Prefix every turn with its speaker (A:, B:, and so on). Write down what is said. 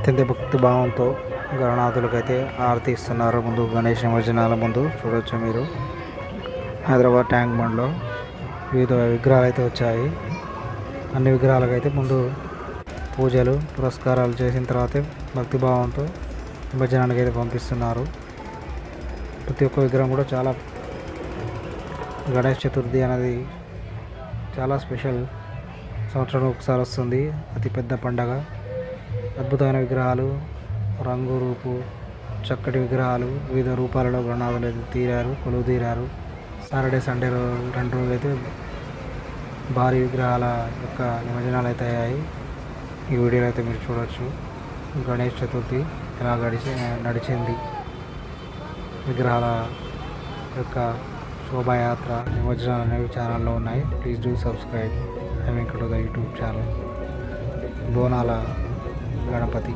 A: అత్యంత భక్తి భావంతో గణనాథులకైతే ఆరతి ఇస్తున్నారు. ముందు గణేష్ నిమజ్జనాల ముందు చూడొచ్చు మీరు. హైదరాబాద్ ట్యాంక్ బండ్లో వివిధ విగ్రహాలు అయితే వచ్చాయి. అన్ని విగ్రహాలకైతే ముందు పూజలు పురస్కారాలు చేసిన తర్వాతే భక్తిభావంతో నిమజ్జనానికి అయితే పంపిస్తున్నారు. ప్రతి ఒక్క విగ్రహం కూడా చాలా గణేష్ చతుర్థి అనేది చాలా స్పెషల్. సంవత్సరం ఒకసారి వస్తుంది, అతిపెద్ద పండగ. అద్భుతమైన విగ్రహాలు, రంగు రూపు చక్కటి విగ్రహాలు, వివిధ రూపాలలో గణనాథులు అయితే కొలువు తీరారు. సాటర్డే సండే 2 రోజులు అయితే భారీ విగ్రహాల యొక్క నిమజ్జనాలు అయితే అయ్యాయి. ఈ వీడియోలో అయితే మీరు చూడవచ్చు గణేష్ చతుర్థి ఎలా నడిచింది. విగ్రహాల యొక్క శోభాయాత్ర నిమజ్జనాలు అనేవి ఛానల్లో ఉన్నాయి. Please do subscribe I Venkata YouTube channel. బోనాల గణపతి.